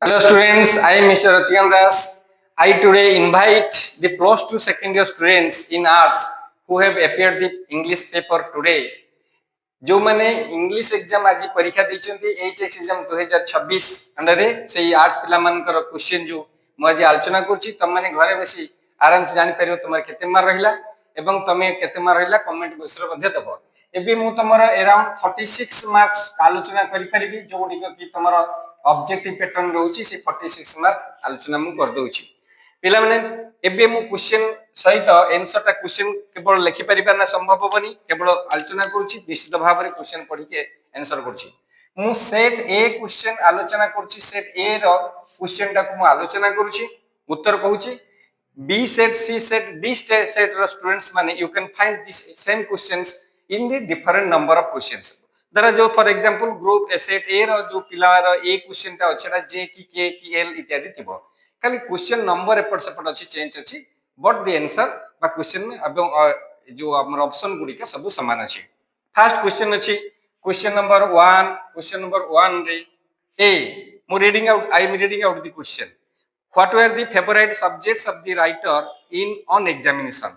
Hello students, I am Mr. Ratiam Das. I today invite the plus 2 second year students in arts who have appeared the English paper today. जो माने English exam आज परीक्षा देचंती HS exam 2026 अंडरे से arts पिला मानकर question जो म आज आलोचना करछि तम माने घरे बसी आराम से जानि परियो तमर केते मार रहिला एवं तमे केते मार रहिला कमेंट बॉक्स रे मध्ये दबो एबे मु तमर अराउंड 46 मार्क्स आलोचना करि परिबी जो डिको कि तमर ऑब्जेक्टिव पैटर्न रहउछि से 46 मार्क आलोचना मु कर दउछि पिला माने एबे मु क्वेश्चन सहित आंसर ता क्वेश्चन केवल लिखि परिबा ना संभव होबनी केवल आलोचना करूछि निश्चित भाव रे क्वेश्चन पढि के आंसर करछि मु सेट ए क्वेश्चन आलोचना करछि सेट ए रो क्वेश्चन ता को मु आलोचना करूछि उत्तर कहूछि B set C set D set रो स्टूडेंट्स माने you can find this same questions in the different number of questions दरा जो for example group set A रो जो पिला रो ए क्वेश्चन ता अछडा जे की के की एल इत्यादि थिबो खाली क्वेश्चन नंबर एपट सेपट अछि चेंज अछि बट द आंसर बा क्वेश्चन एवं जो हमर ऑप्शन गुडी के सब समान अछि फर्स्ट क्वेश्चन अछि क्वेश्चन नंबर 1 रे ए मु reading out I am reading out the question what were the favourite subjects of the writer in on examination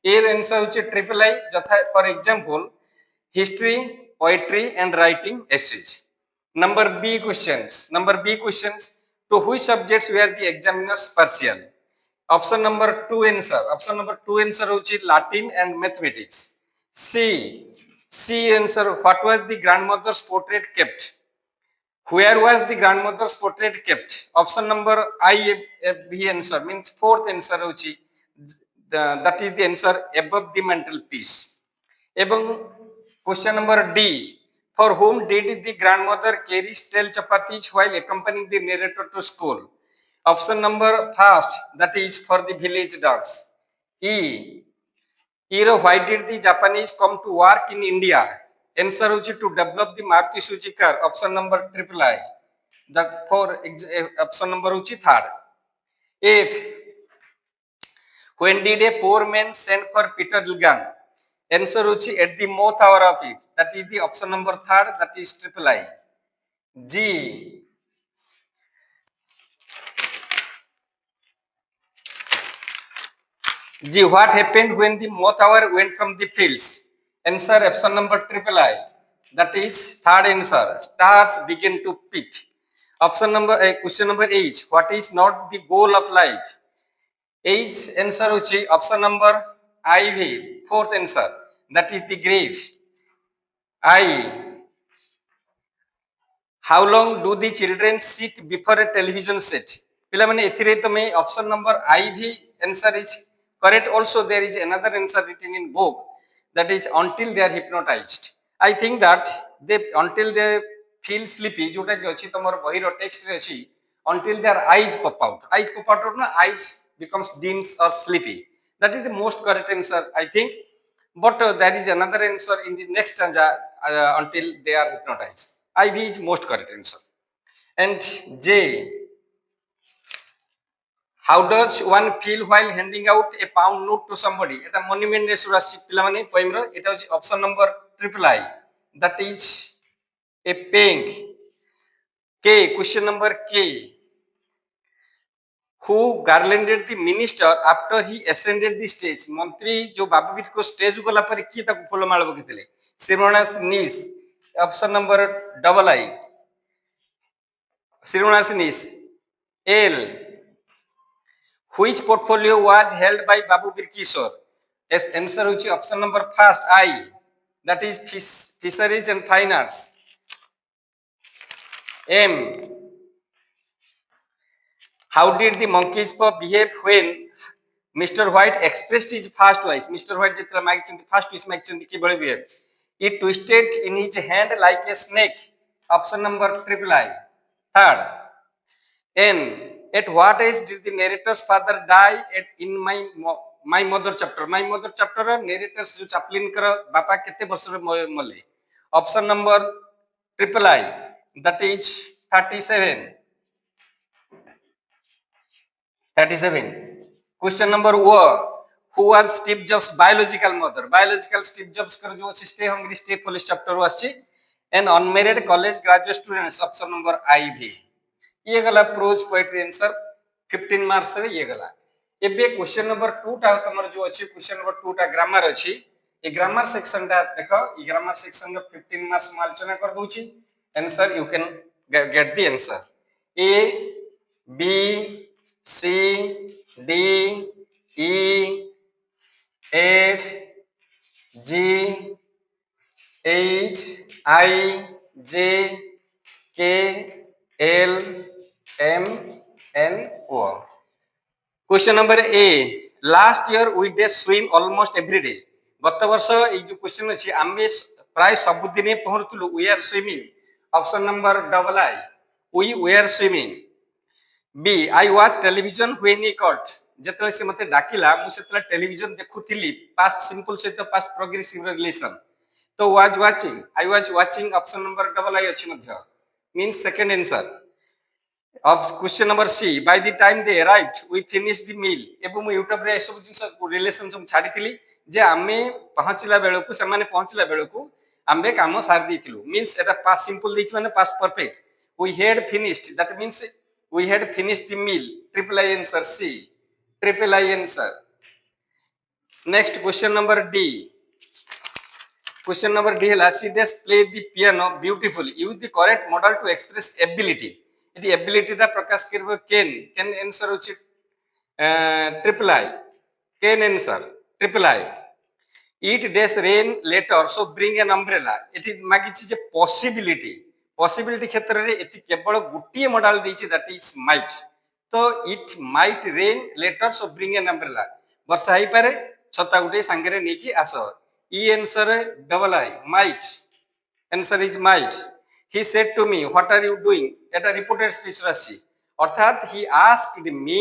ए आंसर अछि ट्रिपल आई जथा for example history poetry and writing essays number b questions to which subjects were the examiners partial option number 2 answer hochi Latin and mathematics c answer what was the grandmother's portrait kept where was the grandmother's portrait kept option number b answer means fourth answer hochi that is the answer above the mantelpiece ebong question number d for whom did the grandmother carry stale chapatis while accompanying the narrator to school option number first that is for the village dogs why did the Japanese come to work in India answer hochi to develop the Maruti Suzuki car option number triple I that for option number hochi third if when did a poor man send for Peter Ligan answer hochi at the mouth hour of it that is the option number third that is triple I G. What happened when the moth hour went from the fields? Answer option number triple I. That is third answer. Stars begin to peak. Option number question number H. What is not the goal of life? H answer uchi option number IV. Fourth answer. That is the grave. I. How long do the children sit before a television set? पिला माने एथिरे तमे option number IV answer is correct also there is another answer written in book that is until they are hypnotized I think that they until they feel sleepy जोटा कि अछि तमर बही रो text रे अछि until their eyes pop out ना eyes becomes dim or sleepy that is the most correct answer I think but there is another answer in the next stanza until they are hypnotized IV is most correct answer and J how does one feel while handing out a pound note to somebody eta monument re surasi pila mane poem ro eta hochi option number triple I that is a paying K question number K who garlanded the minister after he ascended the stage मंत्री जो बाबूबीर को stage गला पर की ताको फूलमाळ बकितले श्रीमणास नीस ऑप्शन नंबर डबल I श्रीमणास नीस L which portfolio was held by Babu Birkishore as answer hochi option number first I that is fisheries and fine arts M how did the monkey's paw behave when Mr. White expressed his first wish Mr. White jetla magichinti first wish magichinti ki bhali behave it twisted in his hand like a snake option number triple I third N at what age did the narrator's father die at in my mother chapter narrators जो chaplain कर बापा केते वर्ष रे मले option number triple I that is 37 question number 1 who was Steve Jobs biological mother Steve Jobs कर जो stay hungry stay foolish chapter was an unmarried college graduate students option number IV ये गला प्रोज पोएट्री आंसर 15 मार्क्स रे ये गला। एबे question number 2 टा तमर जो अछि क्वेश्चन नंबर 2 टा ग्रामर अछि। ए ग्रामर सेक्शन टा देखो ए ग्रामर सेक्शन रो 15 मार्क्स में आलोचना कर दूची। Answer you can get the answer A B C D E F G H I J K L M N O. Question number A. Last year we did swim almost every day. गत वर्ष ये जो question अछि आमे प्राय सब दिन पहरतुलु we are swimming. Option number double I. We were swimming. B. I watched television when he called. जेतले से मते डाकिला मु सेतले टेलीविजन देखुथिली पास्ट सिंपल सहित पास्ट प्रोग्रेसिव रिलेशन तो was watching I was watching option number double I अछि मध्य means second answer of question number C. By the time they arrived we finished the meal एबो मु YouTube रे सब जिंस relation सब छाडितिली जे आमे पहुंचला बेलकु से माने पहुंचला बेलकु आमे काम सार दिथिलु means एटा पास्ट सिंपल दिछि माने past perfect we had finished that means we had finished the meal triple I answer C triple I answer. Next question number D. Question number D है she does play the piano beautifully use the correct model to express ability यदि ability टा प्रकाश करबो can answer होछि triple I can answer triple I it dash rain later so bring an umbrella यदि मागिछि जे possibility क्षेत्र रे एति केवल गुटिए model दैछि that is might तो it might rain later so bring an umbrella वर्षा ही पारे छता गुटे संगरे नेकी आसो E answer double I might answer is might he said to me what are you doing eta reported speech राशि अर्थात he asked me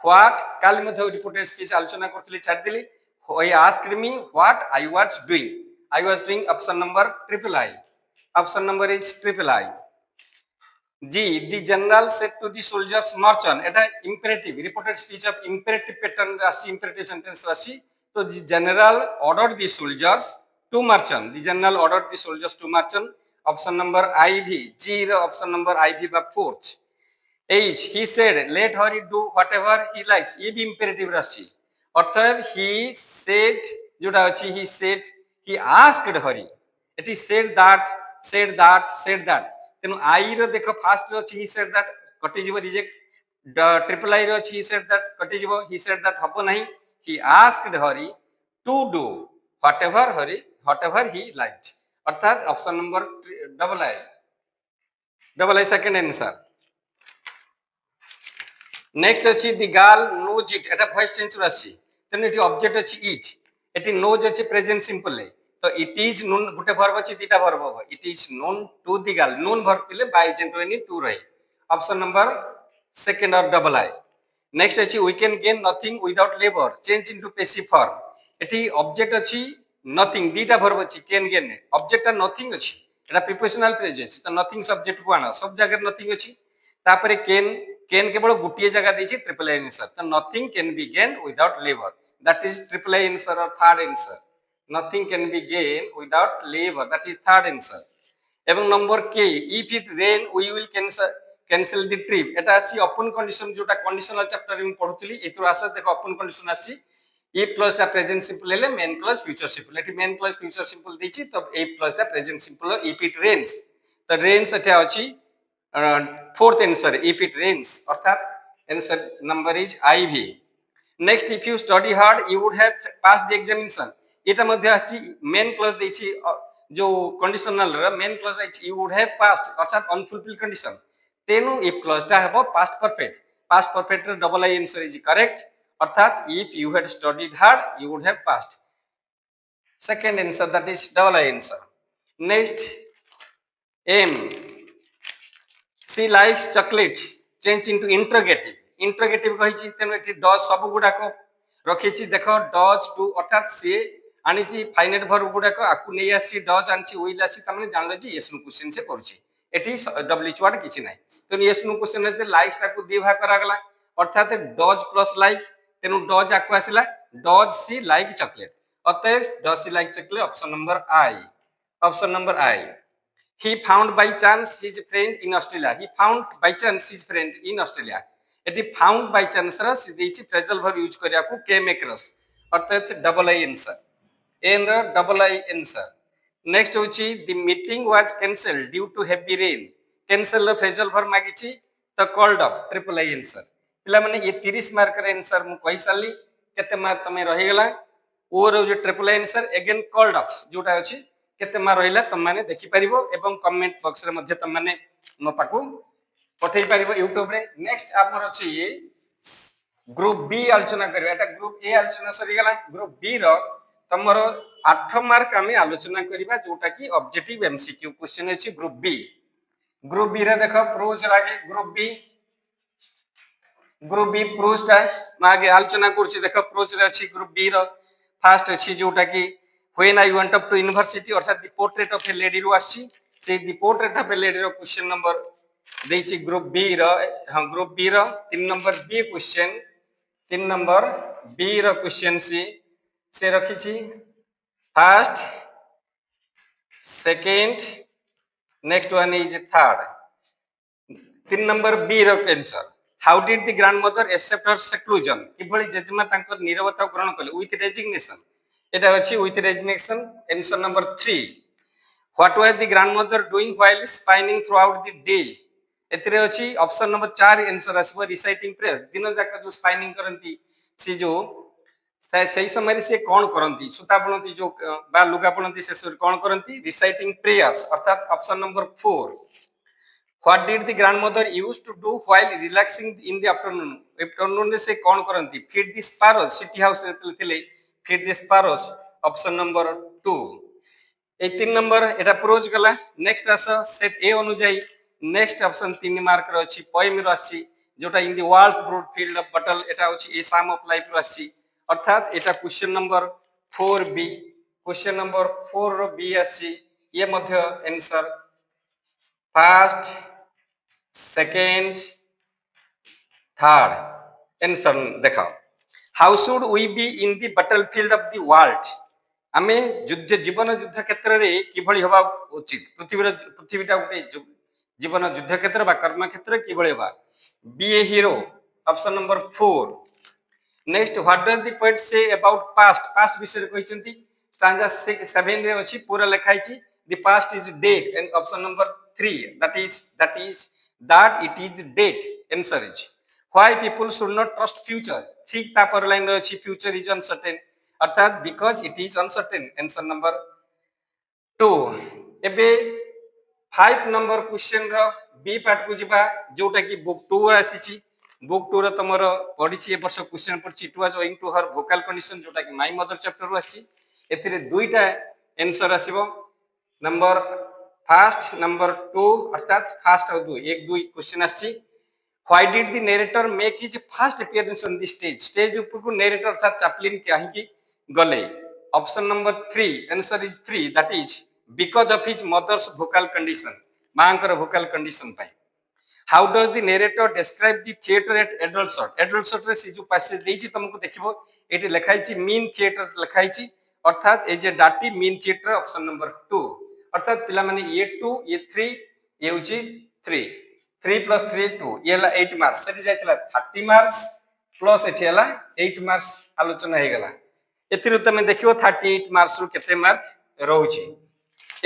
what काल मध्ये reported speech आलोचना करथली छाड देली he asked me what I was doing option number triple I option number is triple I. G. The general said to the soldiers march on eta imperative reported speech of imperative pattern राशि imperative sentence राशि तो the general ordered the soldiers to march on the general ordered the soldiers to march on option number IV G row option number IV बा fourth. H. He said let her do whatever he likes ये भी imperative राशि अर्थात he said जोटा अछि he said he asked her it is said that तेनु I रो देखो fast रो अछि he said that कटि जीव रिजेक्ट ट्रिपल I रो अछि he said that कटि जीव he said that हबो नहीं he asked her to do whatever he liked अर्थात option number double I second answer. Next अछि the girl knows it Etah voice change राशि तेनु eighty object अछि it एटी knows अछि प्रेजेंट सिंपल है तो it is known Gute verb अछि तीटा verb हो it is known to the girl known verb तिले by agent वेनी to रहे ऑप्शन नंबर सेकंड और डबल I. नेक्स्ट अछि we can gain nothing without labor change into passive form एटी object अछि nothing दीटा verb अछि can gain object आ nothing अछि एटा प्रीपोजिशनल फ्रेज अछि तो nothing सब्जेक्ट को आना सब जगह nothing अछि तापरे can केवल गुटिए जगह देछि ट्रिपल I आंसर तो nothing can be gained without labor that is triple I answer or third answer nothing can be gained without labor that is third answer. एवं number K if it rain we will cancel the trip एटा आसी open condition जोटा conditional chapter में पढुतली एतु आसा देखो open condition आसी if प्लस टा प्रेजेंट सिंपल लेले मेन प्लस फ्यूचर सिंपल एटी मेन प्लस फ्यूचर सिंपल देछि तो if प्लस टा present simple if it rains तो rains एटा अछि fourth answer if it rains अर्थात answer number is IV. Next if you study hard you would have passed the examination एटा मध्ये आसी main plus देछि जो कंडीशनल र main plus आछि you would have passed अर्थात अनफुलफिल कंडीशन तेनु if plus टा हेबो पास्ट परफेक्ट र double I answer is correct अर्थात if you had studied hard you would have passed second answer that is double I answer. Next M she likes chocolate change into interrogative कहिछि तेनु एठी does सब गुडा को रखिछि देखो does to अर्थात से आनिछि finite verb गुडा को आकु नै आसी डज आनिछि विल आसी तमने जानलो जे यस नु क्वेश्चन से पड़छि एठी डब्ल्यूएच वर्ड किछि नै तो यस नु क्वेश्चन जे लाइक्स ता को दी भाग करा गला अर्थात डज प्लस लाइक तेनु डज आकु आसिला डज सी लाइक चॉकलेट अतः does she like chocolate option number I. he found by chance his friend in Australia. He found by chance his friend in Australia. Eighty found by chance रा सी देछि phrasal verb use करिया को केम एकरस अर्थात double I answer एन रा double I answer next होछि the meeting was cancelled due to heavy rain cancel रा फ्रेजल वर्ब मागिछि त called off triple I answer पिला माने ये 30 मार्क रे आंसर मु कहि साली केते मार्क तमे रहि गेला और जो triple I answer again called off जोटा अछि केते मार्क रहिला तम माने देखि परिबो एवं कमेंट बॉक्स रे मध्ये तम माने मो पाकू पठेई पारिबो यूट्यूब रे नेक्स्ट हमर अछि ग्रुप बी आलोचना करबा एटा ग्रुप ए आलोचना सरी गेला ग्रुप बी रो तमर 8 मार्क हमें आलोचना करबा जोटा की ऑब्जेक्टिव एमसीक्यू क्वेश्चन अछि ग्रुप बी रे देखो प्रोज लागे ग्रुप बी प्रोज ता मागे आलोचना करछि देखो प्रोज रे अछि ग्रुप बी रो फर्स्ट अछि जोटा की when I went up to university अर्थात the portrait of a lady रो अछि से the portrait of a lady रो क्वेश्चन नंबर देछि ग्रुप बी रो हां ग्रुप बी रो 3 number B question 3 number B रो क्वेश्चन से रखी छी first second next one is third 3 number B रो answer how did the grandmother accept her seclusion किभली जेजमा तांकर निरवता ग्रहण कले विथ रेजिग्नेशन एटा अछि with resignation answer number 3 what was the grandmother doing while spinning throughout the day एतरे अछि ऑप्शन नंबर 4 आंसर आसबो रिसाइटिंग प्रेस दिन जाका जो स्पाइनिंग करंती सी जो सही समय से कोन करंती सुता बुनती जो बा लुगा बुनती से कोन करंती रिसाइटिंग प्रेयर्स अर्थात option number 4 what did the grandmother used to do while relaxing in the afternoon से कोन करंती फीड द स्पैरोज सिटी हाउस रे थिले feed the sparrows option number 2 ए 3 नंबर एटा प्रोज गला नेक्स्ट आस सेट ए अनुଯାयी नेक्स्ट ऑप्शन 3 मार्क रो अछि पोएम रो अछि जोटा in the world's broad field of battle एटा अछि ए साम ऑफ लाइफ रो अछि अर्थात एटा question number 4 B question number 4 रो बी अछि ये मध्य answer first second third answer देखो how should we be in the battlefield of the world आमे युद्ध जीवन युद्ध क्षेत्र रे किभली होबा उचित पृथ्वीटा उठे जीवन युद्ध क्षेत्र बा कर्म क्षेत्र किभली होबा be a hero option number 4 next what does the poet say about past विषय कहिसंती स्टांजा 7 रे अछि पूरा लिखाई छी the past is dead and option number 3 that it is dead answer is why people should not trust future ठीक ता पर लाइन रे अछि फ्यूचर इज अनसर्टेन अर्थात because it is uncertain answer number 2 एबे 5 नंबर क्वेश्चन रो B part को जिबा जोटा की बुक 2 आसी बुक 2 रो तमरो पढिछि ए वर्ष क्वेश्चन पढिछि it was owing to her vocal condition जोटा की माय मदर चैप्टर रो आसी एथिरे दुईटा आंसर आसीबो नंबर फर्स्ट नंबर 2 अर्थात फर्स्ट और 2 एक दुई क्वेश्चन आसी why did the narrator make his first appearance on the stage ऊपर को नरेटर अर्थात चैपलिन काहे की गले option number 3 answer is 3 that is because of his mother's vocal condition मांकर vocal condition pi how does the narrator describe the theatre adult shot रे से जो passage देछि तुमको देखिबो एटी लिखाई छी मीन थिएटर लिखाई छी अर्थात ए जे डाटी मीन थिएटर ऑप्शन नंबर 2 अर्थात पिला माने ये 2 ये 3 ये होची 3 3 + 3 2 ये ला 8 मार्क्स सेठी जायतला 30 मार्क्स प्लस एठी हला 8 मार्क्स आलोचना हे गेला एथिरु तमे देखिबो 38 मार्क्स रु केते मार्क रहउची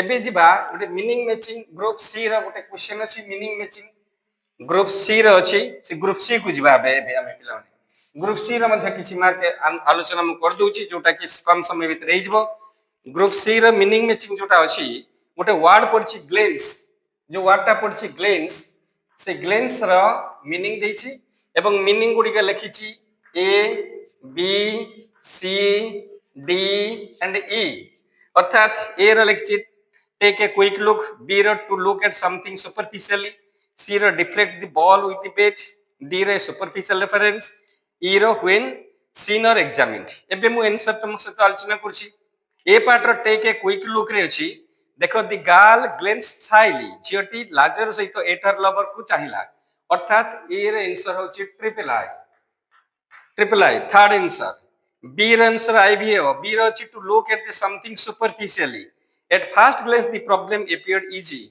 एबे जिबा गोटे मीनिंग मैचिंग ग्रुप सी रा गोटे क्वेश्चन अछि मीनिंग मैचिंग ग्रुप सी रा अछि से ग्रुप सी को जिबा बे हम पिला माने ग्रुप सी रा मध्ये किछि मार्क आलोचना हम कर दोउची जोटा कि कम समय भीतर हे जिवो ग्रुप सी रा मीनिंग मैचिंग जोटा अछि गोटे वर्ड पड़छि ग्लेंस जो वर्डटा पड़छि ग्लेंस से ग्लेंस रा मीनिंग देछि एवं मीनिंग गुडी के लिखिछि A B C D and E अर्थात ए रा लिखिछि take a quick look B रा to look at something superficially C रा deflect the ball with the bat D रा सुपरफिशियल रेफरेंस ई रा व्हेन सीन और एग्जामिन्ड एबे मु आंसर तुम सहित आलोचना करछि ए पार्ट रा टेक ए क्विक लुक रे अछि देखो द गर्ल ग्लेंस साइली झियोटी लाजर सहित एटर लवर को चाहिला अर्थात ए रे आंसर होछि triple I third answer B रे आंसर आई भी है बी रे अछि to look at the something superficially at first glance the problem appeared easy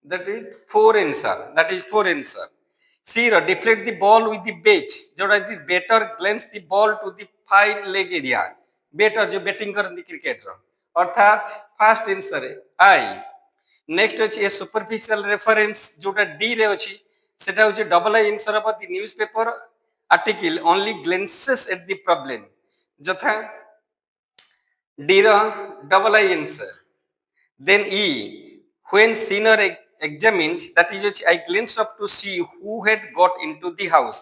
that is four answer, that is four answer. C ର deflect the ball with the bat, जोटा is batter glance the ball to the fine leg area, batter जो batting करती cricket रो, अर्थात first answer है I. Next अछि a superficial reference जोटा D रे अछि सेटा होछि double I answer of the newspaper article only glances at the problem, जथा डी रो double I answer. Then E, when seen or examined, that is I glanced up to see who had got into the house,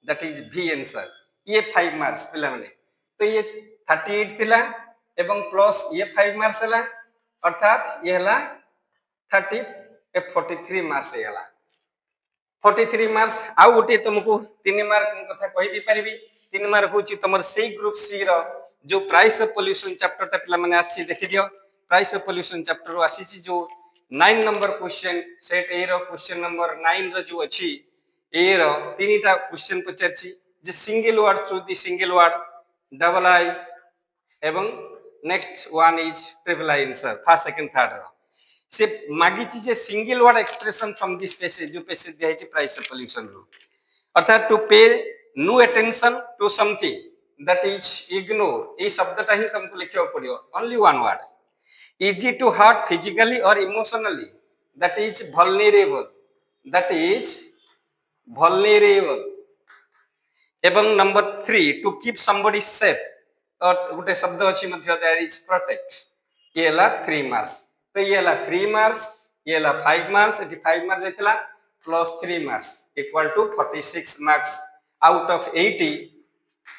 that is V answer. ये 5 marks पिला माने तो ये 38 थिला एवं plus ये 5 मार्क्स हला अर्थात ये हला 30 ए 43 मार्क्स हे हला 43 मार्क्स. आउ गोटे तुमको 3 मार्क कथा कहि दी परिबी. 3 मार्क होची तमर सेई ग्रुप सी रो जो प्राइस ऑफ पोल्यूशन चैप्टर ता पिला माने आसी देखि दियो. प्राइस ऑफ पोल्यूशन चैप्टर आसी ची जो 9 नंबर क्वेश्चन सेट ए रो क्वेश्चन नंबर 9 रो जो अछि ए रो तीनटा क्वेश्चन पचारची जे single word choose the single word double I एवं next one is triple I answer first second third रो से मागिची जे single word expression from this passage जो पैसेज दिया है प्राइस ऑफ पोल्यूशन रो अर्थात to pay no attention to something that is ignore. ए शब्दटा ही तुमको लिखियो पड़ियो only one word. easy to hurt physically or emotionally, that is vulnerable, that is vulnerable. एवं number 3 to keep somebody safe और गोटे शब्द अछि मध्य दैट इज प्रोटेक्ट. ये हला 3 मार्क्स तो ये हला 3 मार्क्स ये हला 5 मार्क्स एटी 5 मार्क्स आइतला plus 3 marks equal to 46 marks out of 80.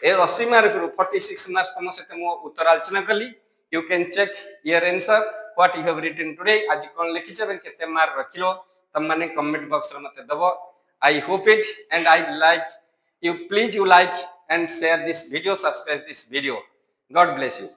ए 80 मार्क रु 46 मार्क्स तम सहित मो उत्तर आलोचना कली. You can check your answer what you have written today. आज कौन लिखी छबे केते मार्क रखिलो तम माने कमेंट बॉक्स रे मते दबो. I hope it and I like you, please you like and share this video, subscribe this video. God bless you.